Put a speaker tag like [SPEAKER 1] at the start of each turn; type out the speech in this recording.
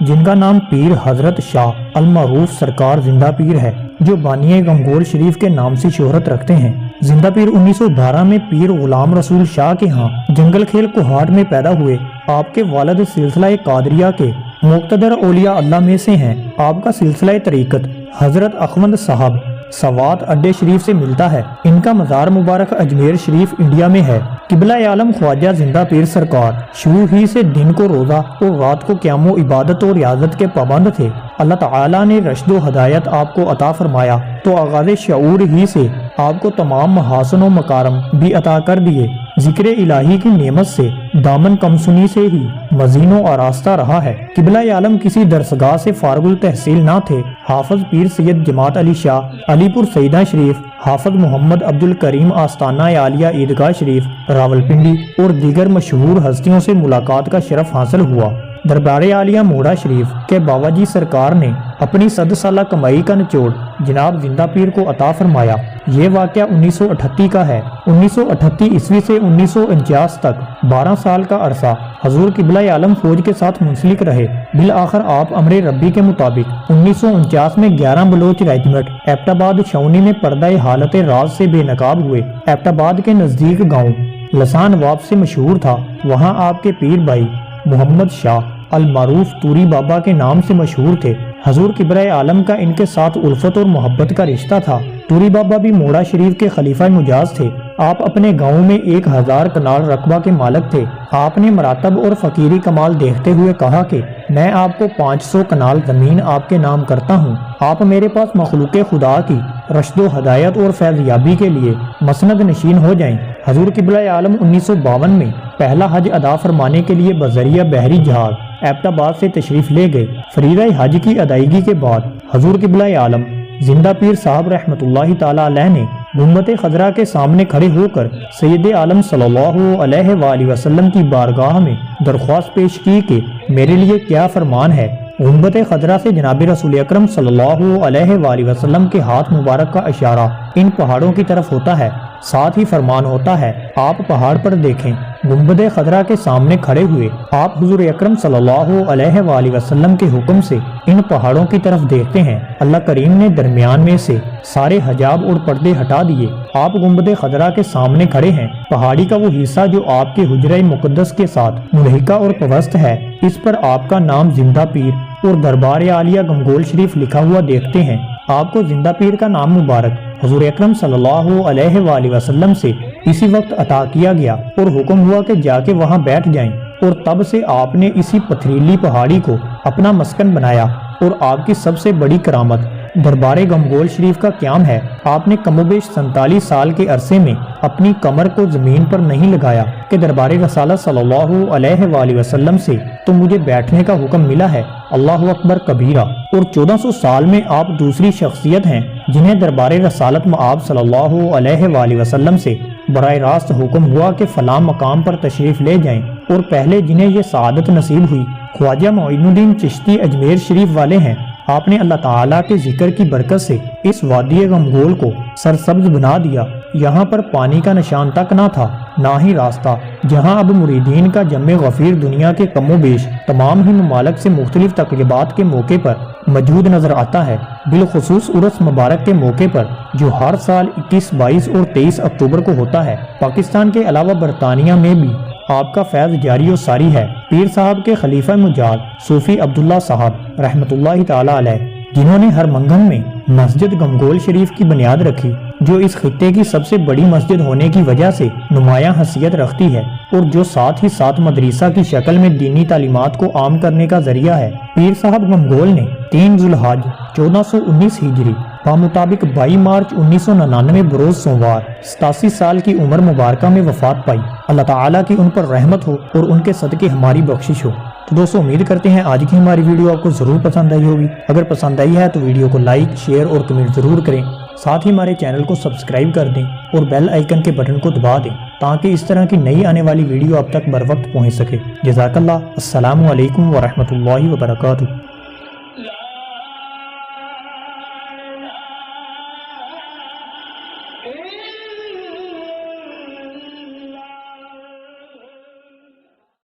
[SPEAKER 1] جن کا نام پیر حضرت شاہ المعروف سرکار زندہ پیر ہے، جو بانی گنگول شریف کے نام سے شہرت رکھتے ہیں۔ زندہ پیر 1912 میں پیر غلام رسول شاہ کے ہاں جنگل کھیل کوہاٹ میں پیدا ہوئے۔ آپ کے والد سلسلہ قادریہ کے مقتدر اولیاء اللہ میں سے ہیں۔ آپ کا سلسلہ طریقت حضرت اخوند صاحب سوات اڈے شریف سے ملتا ہے۔ ان کا مزار مبارک اجمیر شریف انڈیا میں ہے۔ قبلہ عالم خواجہ زندہ پیر سرکار شروع ہی سے دن کو روزہ اور رات کو قیام و عبادت اور ریاضت کے پابند تھے۔ اللہ تعالیٰ نے رشد و ہدایت آپ کو عطا فرمایا تو آغاز شعور ہی سے آپ کو تمام محاسن و مکارم بھی عطا کر دیے۔ ذکر الہی کی نعمت سے دامن کمسنی سے ہی مزین و آراستہ رہا ہے۔ قبلہ عالم کسی درسگاہ سے فارغ التحصیل نہ تھے۔ حافظ پیر سید جماعت علی شاہ علی پور سیدہ شریف، حافظ محمد عبد الکریم آستانہ عالیہ عیدگاہ شریف راولپنڈی اور دیگر مشہور ہستیوں سے ملاقات کا شرف حاصل ہوا۔ دربار عالیہ موڑا شریف کے بابا جی سرکار نے اپنی 100 سالہ کمائی کا نچوڑ جناب زندہ پیر کو عطا فرمایا۔ یہ واقعہ 1938 کا ہے۔ 1938 عیسوی سے 1949 تک 12 سال کا عرصہ حضور قبلہ عالم فوج کے ساتھ منسلک رہے۔ بالآخر آپ امر ربی کے مطابق 1949 میں 11 بلوچ ریجمنٹ ایبٹ آباد چھاؤنی میں پردہ حالت راز سے بے نقاب ہوئے۔ ایبٹ آباد کے نزدیک گاؤں لسان واب سے مشہور تھا۔ وہاں آپ کے پیر بھائی محمد شاہ المعروف توری بابا کے نام سے مشہور تھے۔ حضور قبلہ عالم کا ان کے ساتھ الفت اور محبت کا رشتہ تھا۔ توری بابا بھی موڑا شریف کے خلیفہ مجاز تھے۔ آپ اپنے گاؤں میں 1000 کنال رقبہ کے مالک تھے۔ آپ نے مراتب اور فقیری کمال دیکھتے ہوئے کہا کہ میں آپ کو 500 کنال زمین آپ کے نام کرتا ہوں۔ آپ میرے پاس مخلوق خدا کی رشد و ہدایت اور فیض یابی کے لیے مسند نشین ہو جائیں۔ حضور قبلہ عالم 1952 میں پہلا حج ادا فرمانے کے لیے بذریعہ بحری جہاز ایبٹ آباد سے تشریف لے گئے۔ فریضہ حج کی ادائیگی کے بعد حضور قبلہ عالم زندہ پیر صاحب رحمۃ اللہ تعالی علیہ نے گنبد خضرا کے سامنے کھڑے ہو کر سید عالم صلی اللہ علیہ وآلہ وسلم کی بارگاہ میں درخواست پیش کی کہ میرے لیے کیا فرمان ہے۔ گنبد خضرا سے جناب رسول اکرم صلی اللہ علیہ وآلہ وسلم کے ہاتھ مبارک کا اشارہ ان پہاڑوں کی طرف ہوتا ہے، ساتھ ہی فرمان ہوتا ہے آپ پہاڑ پر دیکھیں۔ گنبد خضرا کے سامنے کھڑے ہوئے آپ حضور اکرم صلی اللہ علیہ وآلہ وسلم کے حکم سے ان پہاڑوں کی طرف دیکھتے ہیں۔ اللہ کریم نے درمیان میں سے سارے حجاب اور پردے ہٹا دیے۔ آپ گنبد خضرا کے سامنے کھڑے ہیں۔ پہاڑی کا وہ حصہ جو آپ کے حجرہ مقدس کے ساتھ ملحقہ اور پیوست ہے، اس پر آپ کا نام زندہ پیر اور دربار عالیہ گنگول شریف لکھا ہوا دیکھتے ہیں۔ آپ کو زندہ پیر کا نام مبارک حضور اکرم صلی اللہ علیہ وآلہ وسلم سے اسی وقت عطا کیا گیا اور حکم ہوا کہ جا کے وہاں بیٹھ جائیں، اور تب سے آپ نے اسی پتھریلی پہاڑی کو اپنا مسکن بنایا۔ اور آپ کی سب سے بڑی کرامت دربار گنگول شریف کا قیام ہے۔ آپ نے کم و بیش 47 سال کے عرصے میں اپنی کمر کو زمین پر نہیں لگایا کہ دربار رسالت صلی اللہ علیہ وآلہ وسلم سے تو مجھے بیٹھنے کا حکم ملا ہے۔ اللہ اکبر کبیرہ۔ اور 1400 سال میں آپ دوسری شخصیت ہیں جنہیں دربار رسالت مآب صلی اللہ علیہ وآلہ وسلم سے براہ راست حکم ہوا کہ فلاں مقام پر تشریف لے جائیں، اور پہلے جنہیں یہ سعادت نصیب ہوئی خواجہ معین الدین چشتی اجمیر شریف والے ہیں۔ آپ نے اللہ تعالیٰ کے ذکر کی برکت سے اس وادی گنگول کو سرسبز بنا دیا۔ یہاں پر پانی کا نشان تک نہ تھا، نہ ہی راستہ، جہاں اب مریدین کا جمع غفیر دنیا کے کم و بیش تمام ہی ممالک سے مختلف تقریبات کے موقع پر موجود نظر آتا ہے۔ بالخصوص عرس مبارک کے موقع پر جو ہر سال 21، 22 اور 23 اکتوبر کو ہوتا ہے۔ پاکستان کے علاوہ برطانیہ میں بھی آپ کا فیض جاری و ساری ہے۔ پیر صاحب کے خلیفہ مجاد صوفی عبداللہ صاحب رحمۃ اللہ تعالی علیہ، جنہوں نے ہر منگن میں مسجد گنگول شریف کی بنیاد رکھی، جو اس خطے کی سب سے بڑی مسجد ہونے کی وجہ سے نمایاں حیثیت رکھتی ہے، اور جو ساتھ ہی ساتھ مدرسہ کی شکل میں دینی تعلیمات کو عام کرنے کا ذریعہ ہے۔ پیر صاحب گنگول نے 3 ذوالحج 1419 ہجری بمطابق 22 مارچ 1999 بروز سوموار 87 سال کی عمر مبارکہ میں وفات پائی۔ اللہ تعالیٰ کی ان پر رحمت ہو اور ان کے صدقے ہماری بخشش ہو۔ تو دوستو امید کرتے ہیں آج کی ہماری ویڈیو آپ کو ضرور پسند آئی ہوگی۔ اگر پسند آئی ہے تو ویڈیو کو لائک، شیئر اور کمنٹ ضرور کریں۔ ساتھ ہی ہمارے چینل کو سبسکرائب کر دیں اور بیل آئیکن کے بٹن کو دبا دیں تاکہ اس طرح کی نئی آنے والی ویڈیو آپ تک بر وقت پہنچ سکے۔ جزاک اللہ۔ السلام علیکم ورحمۃ اللہ وبرکاتہ۔